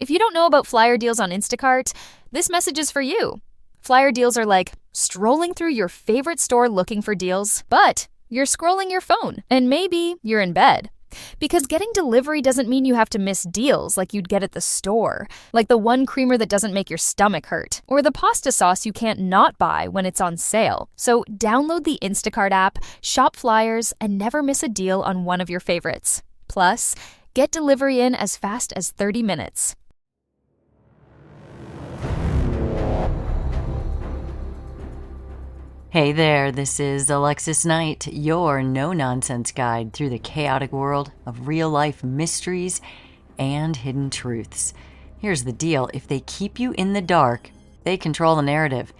If you don't know about flyer deals on Instacart, this message is for you. Flyer deals are like strolling through your favorite store looking for deals, but you're scrolling your phone, and maybe you're in bed. Because getting delivery doesn't mean you have to miss deals like you'd get at the store, like the one creamer that doesn't make your stomach hurt, or the pasta sauce you can't not buy when it's on sale. So download the Instacart app, shop flyers, and never miss a deal on one of your favorites. Plus, get delivery in as fast as 30 minutes. Hey there, this is Alexis Knight, your no-nonsense guide through the chaotic world of real-life mysteries and hidden truths. Here's the deal. If they keep you in the dark, they control the narrative.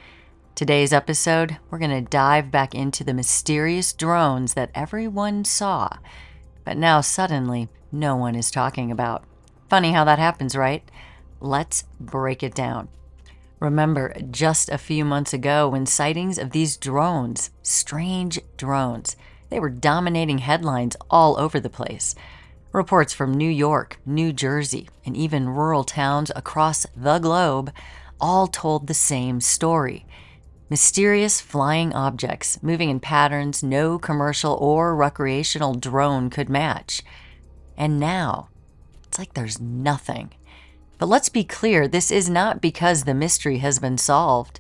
Today's episode, we're going to dive back into the mysterious drones that everyone saw, but now suddenly no one is talking about. Funny how that happens, right? Let's break it down. Remember, just a few months ago when sightings of these drones, strange drones, they were dominating headlines all over the place. Reports from New York, New Jersey, and even rural towns across the globe all told the same story. Mysterious flying objects moving in patterns no commercial or recreational drone could match. And now, it's like there's nothing. But let's be clear, this is not because the mystery has been solved.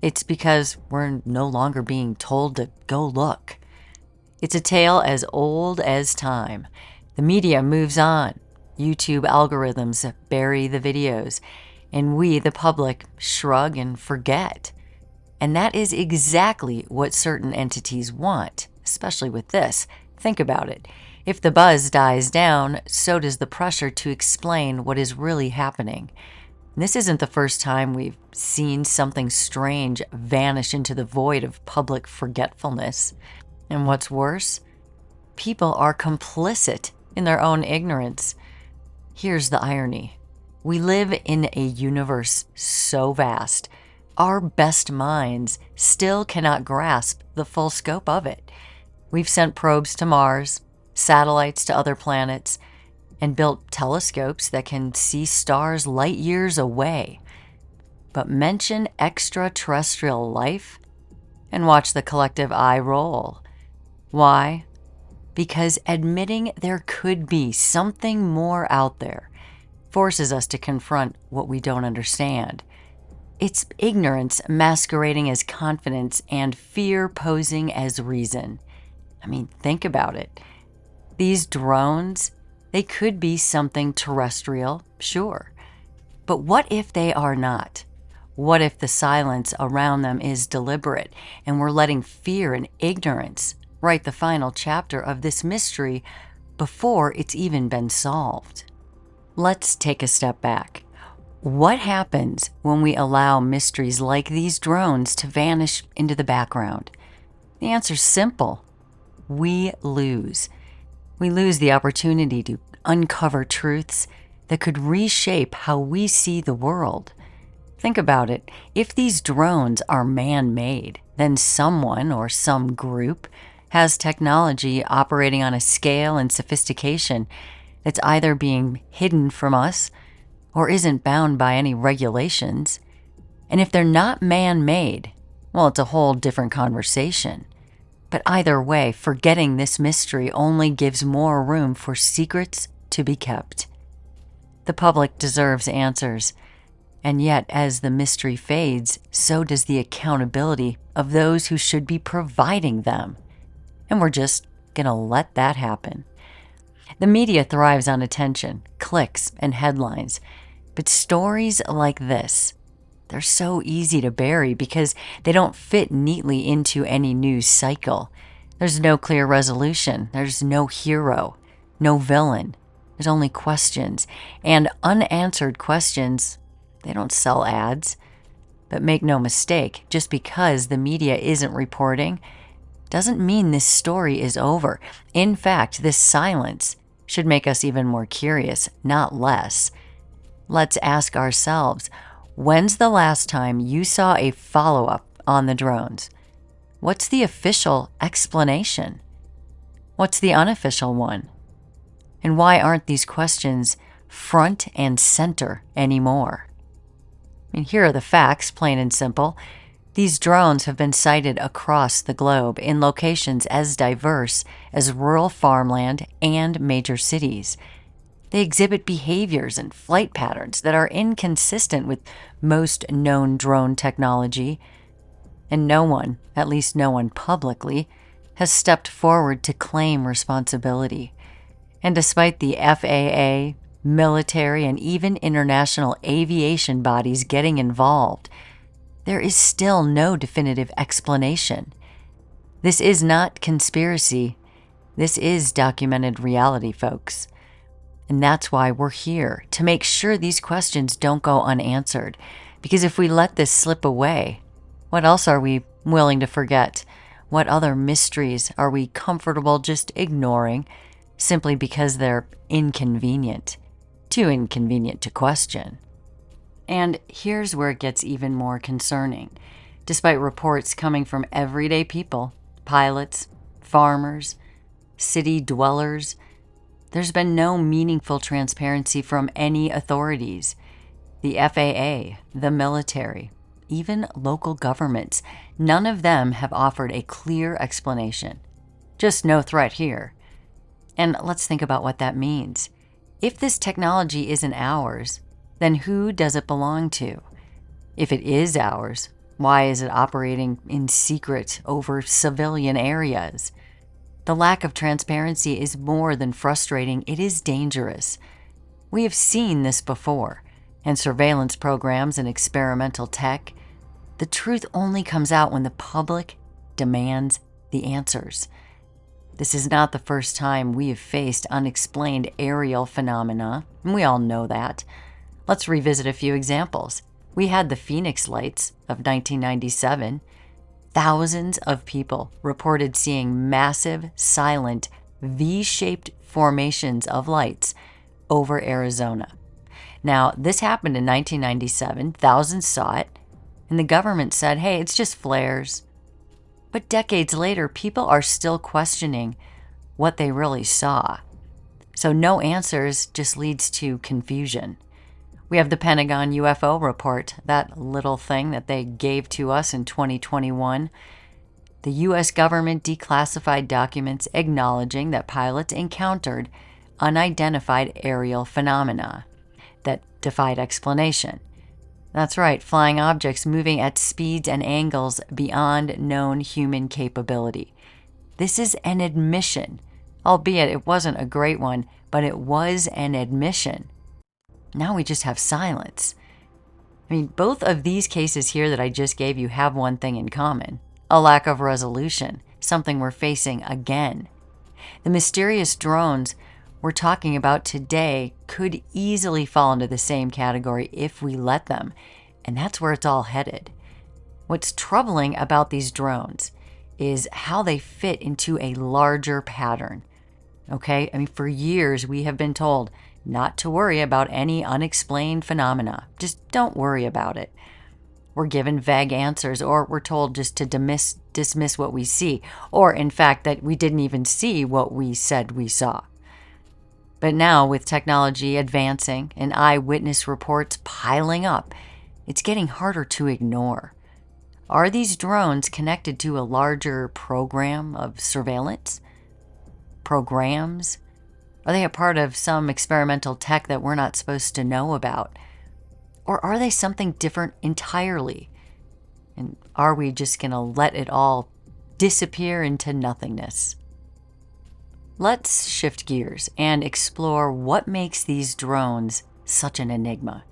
It's because we're no longer being told to go look. It's a tale as old as time. The media moves on. YouTube algorithms bury the videos, and we, the public, shrug and forget. And that is exactly what certain entities want, especially with this. Think about it. If the buzz dies down, so does the pressure to explain what is really happening. This isn't the first time we've seen something strange vanish into the void of public forgetfulness. And what's worse, people are complicit in their own ignorance. Here's the irony. We live in a universe so vast, our best minds still cannot grasp the full scope of it. We've sent probes to Mars, satellites to other planets, and built telescopes that can see stars light years away. But mention extraterrestrial life and watch the collective eye roll. Why? Because admitting there could be something more out there forces us to confront what we don't understand. It's ignorance masquerading as confidence and fear posing as reason. I mean, think about it. These drones, they could be something terrestrial, sure. But what if they are not? What if the silence around them is deliberate and we're letting fear and ignorance write the final chapter of this mystery before it's even been solved? Let's take a step back. What happens when we allow mysteries like these drones to vanish into the background? The answer's simple. We lose. We lose the opportunity to uncover truths that could reshape how we see the world. Think about it. If these drones are man-made, then someone or some group has technology operating on a scale and sophistication that's either being hidden from us or isn't bound by any regulations. And if they're not man-made, well, it's a whole different conversation. But either way, forgetting this mystery only gives more room for secrets to be kept. The public deserves answers, and yet as the mystery fades, so does the accountability of those who should be providing them. And we're just going to let that happen. The media thrives on attention, clicks, and headlines, but stories like this, they're so easy to bury because they don't fit neatly into any news cycle. There's no clear resolution. There's no hero, no villain. There's only questions. And unanswered questions, they don't sell ads. But make no mistake, just because the media isn't reporting doesn't mean this story is over. In fact, this silence should make us even more curious, not less. Let's ask ourselves, when's the last time you saw a follow-up on the drones? What's the official explanation? What's the unofficial one? And why aren't these questions front and center anymore. Here are the facts, plain and simple. These drones have been sighted across the globe in locations as diverse as rural farmland and major cities. They exhibit behaviors and flight patterns that are inconsistent with most known drone technology, and no one, at least no one publicly, has stepped forward to claim responsibility. And despite the FAA, military, and even international aviation bodies getting involved, there is still no definitive explanation. This is not conspiracy. This is documented reality, folks. And that's why we're here, to make sure these questions don't go unanswered. Because if we let this slip away, what else are we willing to forget? What other mysteries are we comfortable just ignoring simply because they're inconvenient? Too inconvenient to question. And here's where it gets even more concerning. Despite reports coming from everyday people, pilots, farmers, city dwellers, there's been no meaningful transparency from any authorities. The FAA, the military, even local governments, none of them have offered a clear explanation. Just no threat here. And let's think about what that means. If this technology isn't ours, then who does it belong to? If it is ours, why is it operating in secret over civilian areas? The lack of transparency is more than frustrating, it is dangerous. We have seen this before, in surveillance programs and experimental tech. The truth only comes out when the public demands the answers. This is not the first time we have faced unexplained aerial phenomena, and we all know that. Let's revisit a few examples. We had the Phoenix lights of 1997. Thousands of people reported seeing massive, silent, V-shaped formations of lights over Arizona. Now, this happened in 1997. Thousands saw it, and the government said, hey, it's just flares. But decades later, people are still questioning what they really saw. So no answers just leads to confusion. We have the Pentagon UFO report, that little thing that they gave to us in 2021. The U.S. government declassified documents acknowledging that pilots encountered unidentified aerial phenomena that defied explanation. That's right, flying objects moving at speeds and angles beyond known human capability. This is an admission, albeit it wasn't a great one, but it was an admission. Now we just have silence. Both of these cases here that I just gave you have one thing in common: a lack of resolution, something we're facing again. The mysterious drones we're talking about today could easily fall into the same category if we let them, and that's where it's all headed. What's troubling about these drones is how they fit into a larger pattern. Okay? For years we have been told not to worry about any unexplained phenomena. Just don't worry about it. We're given vague answers, or we're told just to dismiss what we see, or in fact that we didn't even see what we said we saw. But now, with technology advancing and eyewitness reports piling up, it's getting harder to ignore. Are these drones connected to a larger program of surveillance? Programs? Are they a part of some experimental tech that we're not supposed to know about? Or are they something different entirely? And are we just going to let it all disappear into nothingness? Let's shift gears and explore what makes these drones such an enigma.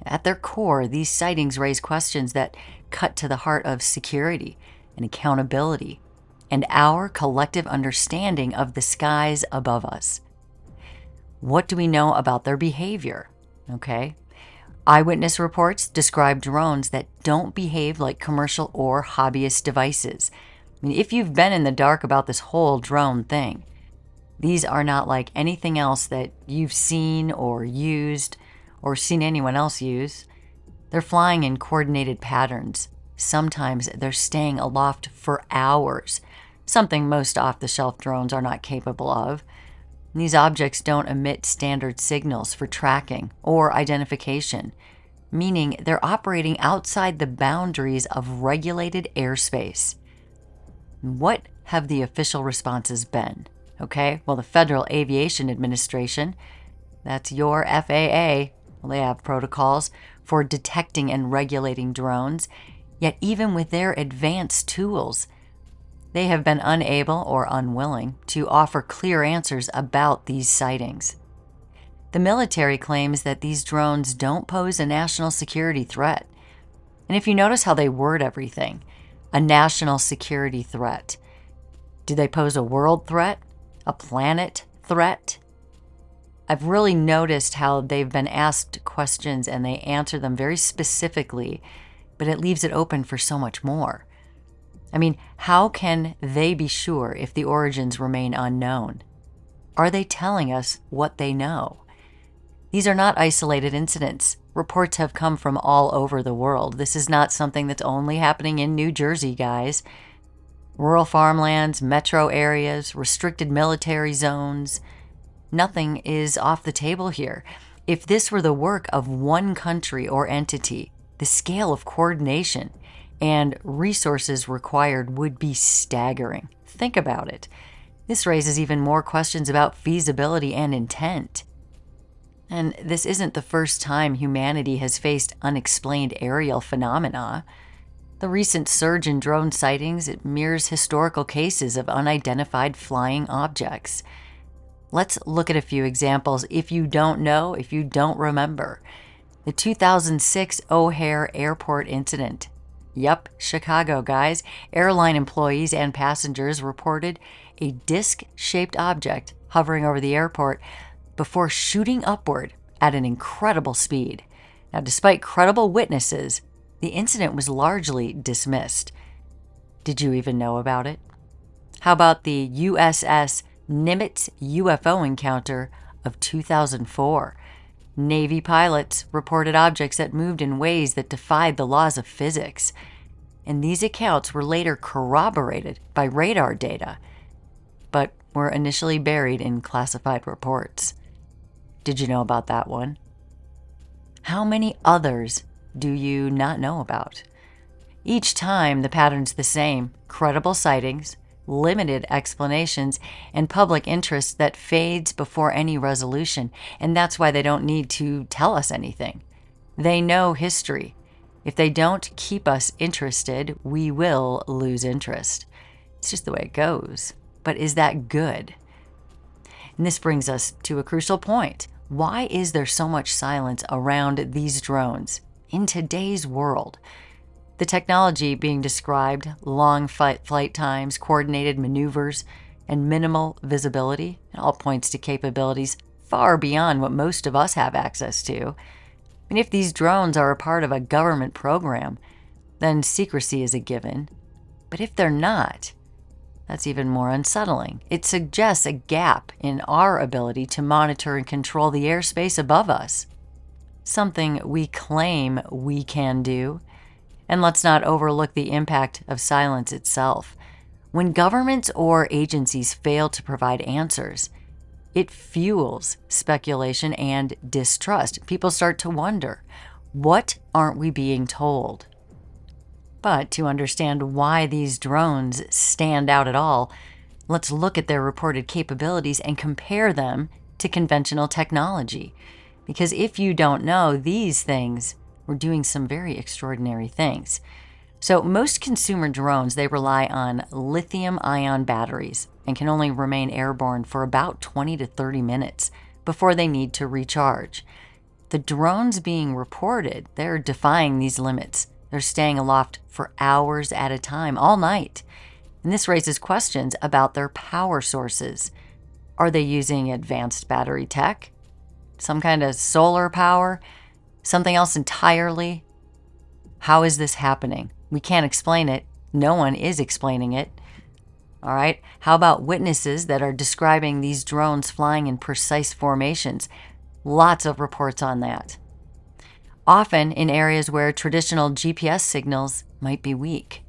At their core, these sightings raise questions that cut to the heart of security and accountability and our collective understanding of the skies above us. What do we know about their behavior? Okay. Eyewitness reports describe drones that don't behave like commercial or hobbyist devices. If you've been in the dark about this whole drone thing, these are not like anything else that you've seen or used or seen anyone else use. They're flying in coordinated patterns. Sometimes they're staying aloft for hours, something most off-the-shelf drones are not capable of. These objects don't emit standard signals for tracking or identification, meaning they're operating outside the boundaries of regulated airspace. What have the official responses been? Okay, well, the Federal Aviation Administration, that's your FAA, well, they have protocols for detecting and regulating drones, yet even with their advanced tools, they have been unable or unwilling to offer clear answers about these sightings. The military claims that these drones don't pose a national security threat. And if you notice how they word everything, a national security threat, do they pose a world threat? A planet threat? I've really noticed how they've been asked questions and they answer them very specifically, but it leaves it open for so much more. I mean, how can they be sure if the origins remain unknown? Are they telling us what they know? These are not isolated incidents. Reports have come from all over the world. This is not something that's only happening in New Jersey, guys. Rural farmlands, metro areas, restricted military zones. Nothing is off the table here. If this were the work of one country or entity, the scale of coordination and resources required would be staggering. Think about it. This raises even more questions about feasibility and intent. And this isn't the first time humanity has faced unexplained aerial phenomena. The recent surge in drone sightings, it mirrors historical cases of unidentified flying objects. Let's look at a few examples if you don't know, if you don't remember. The 2006 O'Hare Airport incident. Yup, Chicago, guys. Airline employees and passengers reported a disc-shaped object hovering over the airport before shooting upward at an incredible speed. Now, despite credible witnesses, the incident was largely dismissed. Did you even know about it? How about the USS Nimitz UFO encounter of 2004? Navy pilots reported objects that moved in ways that defied the laws of physics. And these accounts were later corroborated by radar data, but were initially buried in classified reports. Did you know about that one? How many others do you not know about? Each time, the pattern's the same: credible sightings, limited explanations, and public interest that fades before any resolution. And that's why they don't need to tell us anything. They know history. If they don't keep us interested, we will lose interest. It's just the way it goes. But is that good? And this brings us to a crucial point. Why is there so much silence around these drones in today's world? The technology being described, long flight times, coordinated maneuvers, and minimal visibility, it all points to capabilities far beyond what most of us have access to. And if these drones are a part of a government program, then secrecy is a given. But if they're not, that's even more unsettling. It suggests a gap in our ability to monitor and control the airspace above us, something we claim we can do. And let's not overlook the impact of silence itself. When governments or agencies fail to provide answers, it fuels speculation and distrust. People start to wonder, what aren't we being told? But to understand why these drones stand out at all, let's look at their reported capabilities and compare them to conventional technology. Because if you don't know, these things were doing some very extraordinary things. So most consumer drones, they rely on lithium-ion batteries and can only remain airborne for about 20 to 30 minutes before they need to recharge. The drones being reported, they're defying these limits. They're staying aloft for hours at a time, all night. And this raises questions about their power sources. Are they using advanced battery tech? Some kind of solar power? Something else entirely? How is this happening? We can't explain it. No one is explaining it. All right. How about witnesses that are describing these drones flying in precise formations? Lots of reports on that. Often in areas where traditional GPS signals might be weak.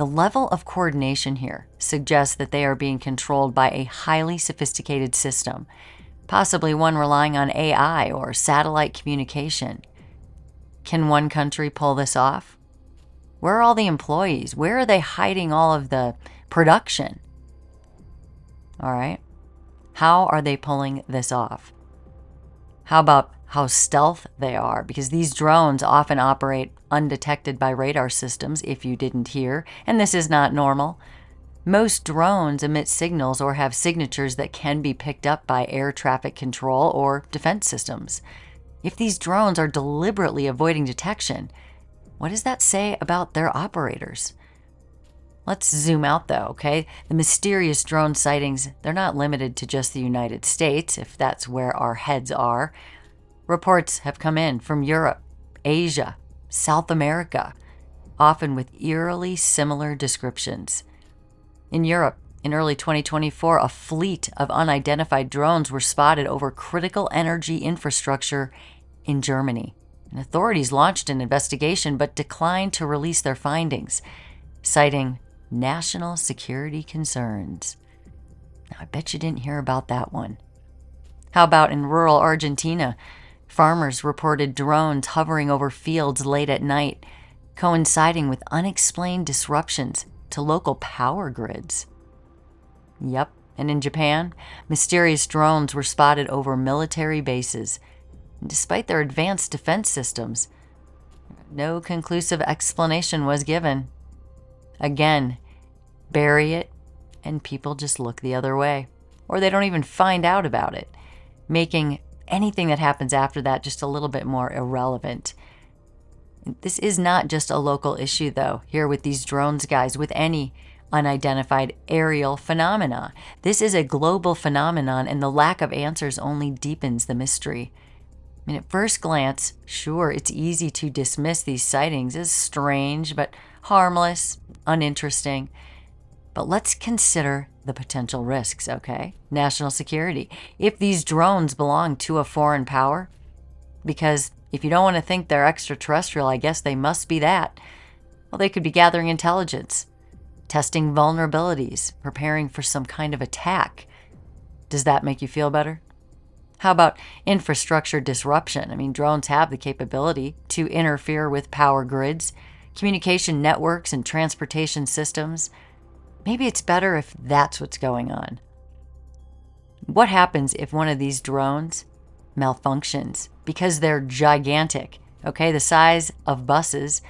The level of coordination here suggests that they are being controlled by a highly sophisticated system, possibly one relying on AI or satellite communication. Can one country pull this off? Where are all the employees? Where are they hiding all of the production? All right. How are they pulling this off? How about how stealth they are? Because these drones often operate undetected by radar systems, if you didn't hear, and this is not normal. Most drones emit signals or have signatures that can be picked up by air traffic control or defense systems. If these drones are deliberately avoiding detection, what does that say about their operators? Let's zoom out though, okay? The mysterious drone sightings, they're not limited to just the United States, if that's where our heads are. Reports have come in from Europe, Asia, South America, often with eerily similar descriptions. In Europe, in early 2024, a fleet of unidentified drones were spotted over critical energy infrastructure in Germany. And authorities launched an investigation but declined to release their findings, citing national security concerns. Now, I bet you didn't hear about that one. How about in rural Argentina? Farmers reported drones hovering over fields late at night, coinciding with unexplained disruptions to local power grids. Yep, and in Japan, mysterious drones were spotted over military bases. And despite their advanced defense systems, no conclusive explanation was given. Again, bury it, and people just look the other way, or they don't even find out about it, making anything that happens after that just a little bit more irrelevant. This is not just a local issue, though, here with these drones, guys, with any unidentified aerial phenomena. This is a global phenomenon, and the lack of answers only deepens the mystery. I mean, at first glance, sure, it's easy to dismiss these sightings as strange, but harmless, uninteresting. But let's consider the potential risks, okay? National security. If these drones belong to a foreign power, because if you don't want to think they're extraterrestrial, I guess they must be that. Well, they could be gathering intelligence, testing vulnerabilities, preparing for some kind of attack. Does that make you feel better? How about infrastructure disruption? I mean, drones have the capability to interfere with power grids, communication networks, and transportation systems. Maybe it's better if that's what's going on. What happens if one of these drones malfunctions because they're gigantic, okay, the size of buses?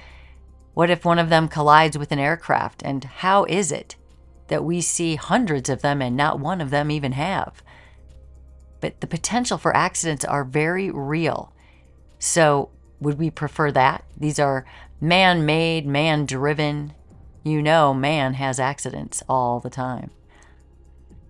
What if one of them collides with an aircraft? And how is it that we see hundreds of them and not one of them even have? But the potential for accidents are very real. So would we prefer that? These are man-made, man-driven. You know, man has accidents all the time.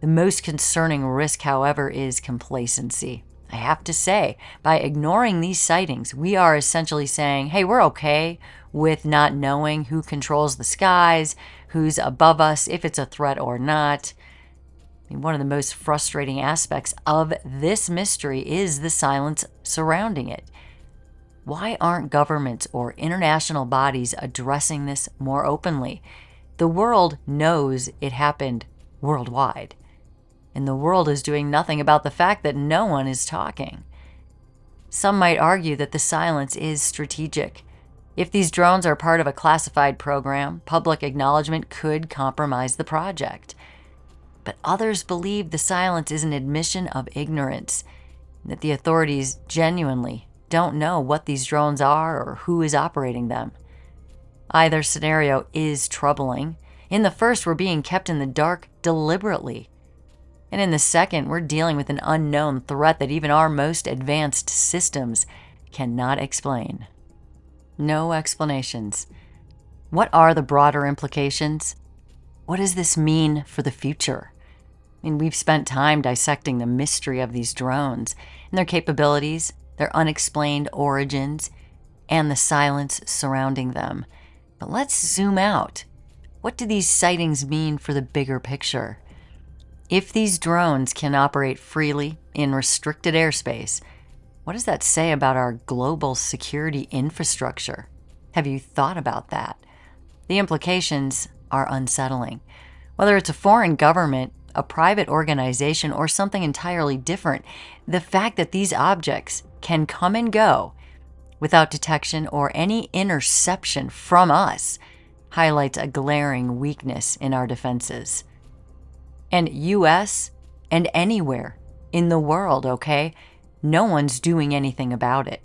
The most concerning risk, however, is complacency. I have to say, by ignoring these sightings, we are essentially saying, hey, we're okay with not knowing who controls the skies, who's above us, if it's a threat or not. I mean, one of the most frustrating aspects of this mystery is the silence surrounding it. Why aren't governments or international bodies addressing this more openly? The world knows it happened worldwide, and the world is doing nothing about the fact that no one is talking. Some might argue that the silence is strategic. If these drones are part of a classified program, public acknowledgement could compromise the project. But others believe the silence is an admission of ignorance, that the authorities genuinely don't know what these drones are or who is operating them. Either scenario is troubling. In the first, we're being kept in the dark deliberately. And in the second, we're dealing with an unknown threat that even our most advanced systems cannot explain. No explanations. What are the broader implications? What does this mean for the future? I mean, we've spent time dissecting the mystery of these drones and their capabilities, their unexplained origins, and the silence surrounding them. But let's zoom out. What do these sightings mean for the bigger picture? If these drones can operate freely in restricted airspace, what does that say about our global security infrastructure? Have you thought about that? The implications are unsettling. Whether it's a foreign government, a private organization, or something entirely different, the fact that these objects can come and go without detection or any interception from us highlights a glaring weakness in our defenses. And US and anywhere in the world, okay? No one's doing anything about it.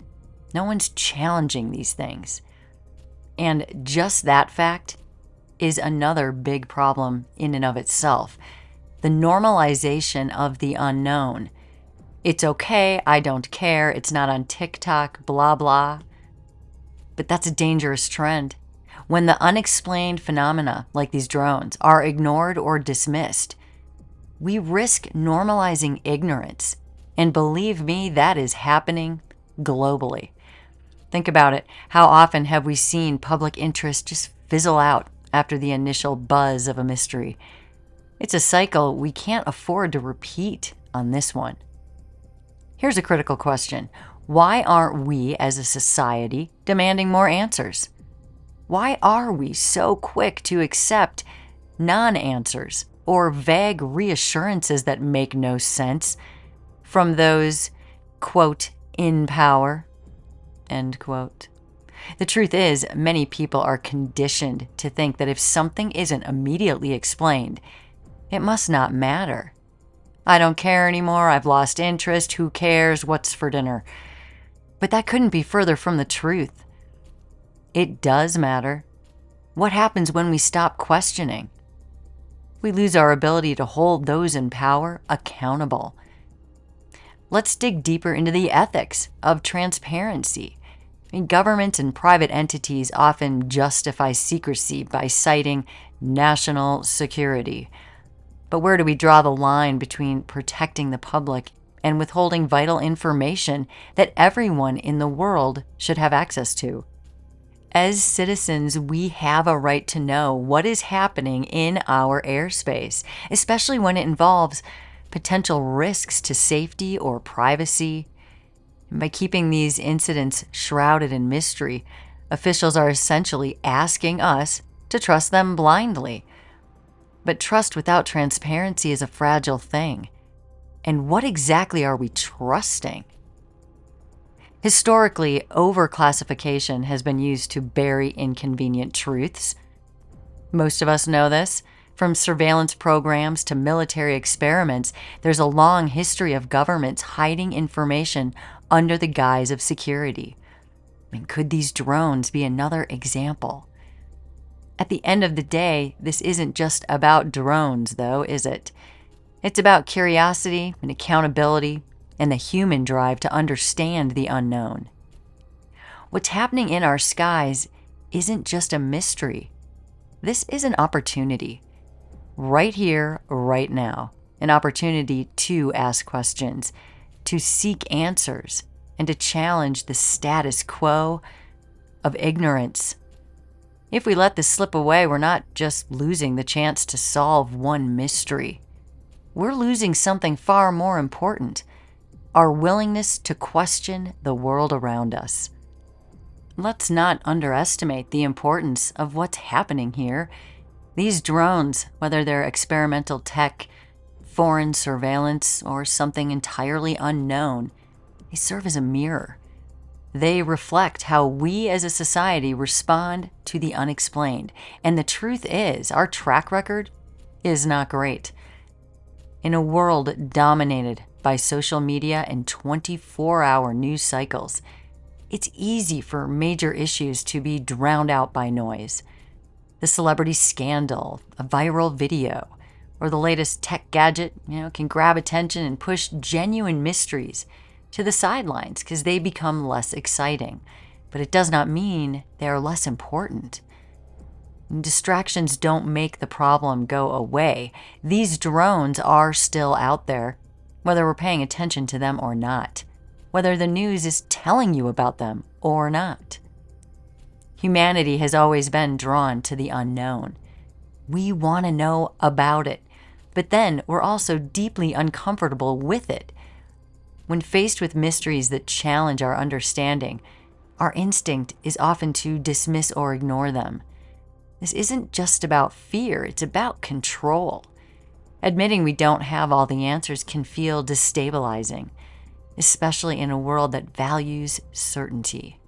No one's challenging these things. And just that fact is another big problem in and of itself. The normalization of the unknown. It's okay, I don't care, it's not on TikTok, blah, blah. But that's a dangerous trend. When the unexplained phenomena, like these drones, are ignored or dismissed, we risk normalizing ignorance. And believe me, that is happening globally. Think about it. How often have we seen public interest just fizzle out after the initial buzz of a mystery? It's a cycle we can't afford to repeat on this one. Here's a critical question. Why aren't we as a society demanding more answers? Why are we so quick to accept non-answers or vague reassurances that make no sense from those, quote, in power, end quote? The truth is, many people are conditioned to think that if something isn't immediately explained, it must not matter. I don't care anymore, I've lost interest, who cares, what's for dinner? But that couldn't be further from the truth. It does matter. What happens when we stop questioning? We lose our ability to hold those in power accountable. Let's dig deeper into the ethics of transparency. Governments and private entities often justify secrecy by citing national security. But where do we draw the line between protecting the public and withholding vital information that everyone in the world should have access to? As citizens, we have a right to know what is happening in our airspace, especially when it involves potential risks to safety or privacy. And by keeping these incidents shrouded in mystery, officials are essentially asking us to trust them blindly. But trust without transparency is a fragile thing. And what exactly are we trusting? Historically, overclassification has been used to bury inconvenient truths. Most of us know this. From surveillance programs to military experiments, there's a long history of governments hiding information under the guise of security. And could these drones be another example? At the end of the day, this isn't just about drones, though, is it? It's about curiosity and accountability and the human drive to understand the unknown. What's happening in our skies isn't just a mystery. This is an opportunity. Right here, right now. An opportunity to ask questions, to seek answers, and to challenge the status quo of ignorance. If we let this slip away, we're not just losing the chance to solve one mystery. We're losing something far more important, our willingness to question the world around us. Let's not underestimate the importance of what's happening here. These drones, whether they're experimental tech, foreign surveillance, or something entirely unknown, they serve as a mirror. They reflect how we as a society respond to the unexplained. And the truth is, our track record is not great. In a world dominated by social media and 24-hour news cycles, it's easy for major issues to be drowned out by noise. The celebrity scandal, a viral video, or the latest tech gadget, can grab attention and push genuine mysteries to the sidelines because they become less exciting. But it does not mean they are less important. Distractions don't make the problem go away. These drones are still out there, whether we're paying attention to them or not, whether the news is telling you about them or not. Humanity has always been drawn to the unknown. We want to know about it, but then we're also deeply uncomfortable with it. When faced with mysteries that challenge our understanding, our instinct is often to dismiss or ignore them. This isn't just about fear, it's about control. Admitting we don't have all the answers can feel destabilizing, especially in a world that values certainty.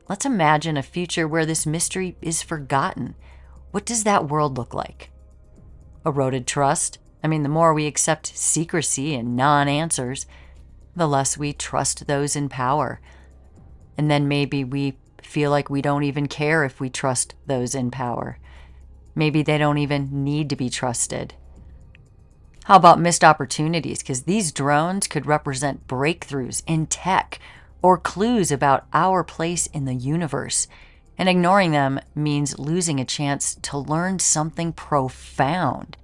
Let's imagine a future where this mystery is forgotten. What does that world look like? Eroded trust? The more we accept secrecy and non-answers, the less we trust those in power. And then maybe we feel like we don't even care if we trust those in power. Maybe they don't even need to be trusted. How about missed opportunities? Because these drones could represent breakthroughs in tech or clues about our place in the universe. And ignoring them means losing a chance to learn something profound.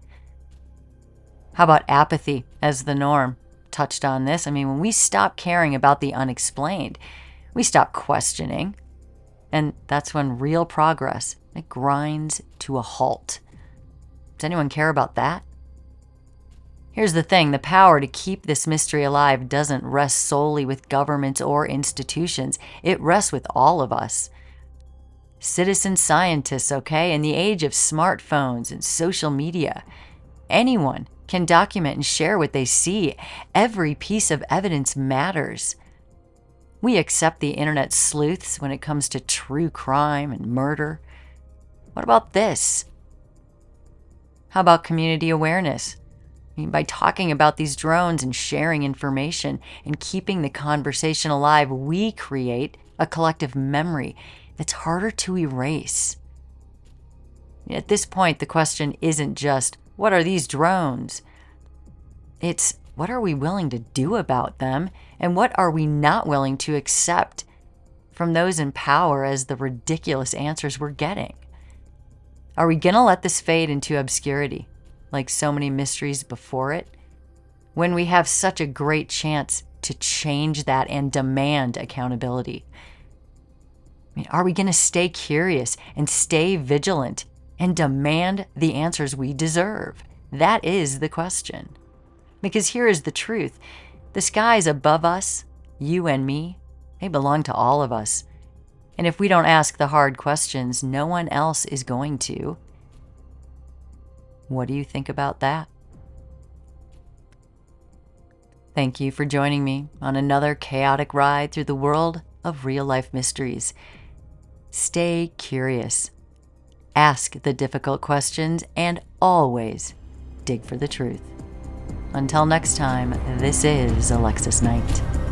How about apathy as the norm? Touched on this. When we stop caring about the unexplained, we stop questioning. And that's when real progress, it grinds to a halt. Does anyone care about that? Here's the thing, the power to keep this mystery alive doesn't rest solely with governments or institutions. It rests with all of us. Citizen scientists, okay? In the age of smartphones and social media, anyone can document and share what they see. Every piece of evidence matters. We accept the internet sleuths when it comes to true crime and murder. What about this? How about community awareness? By talking about these drones and sharing information and keeping the conversation alive, we create a collective memory that's harder to erase. At this point, the question isn't just, what are these drones? It's, what are we willing to do about them? And what are we not willing to accept from those in power as the ridiculous answers we're getting? Are we going to let this fade into obscurity, like so many mysteries before it, when we have such a great chance to change that and demand accountability? Are we going to stay curious and stay vigilant and demand the answers we deserve? That is the question. Because here is the truth. The skies above us, you and me, they belong to all of us. And if we don't ask the hard questions, no one else is going to. What do you think about that? Thank you for joining me on another chaotic ride through the world of real-life mysteries. Stay curious, ask the difficult questions, and always dig for the truth. Until next time, this is Alexis Knight.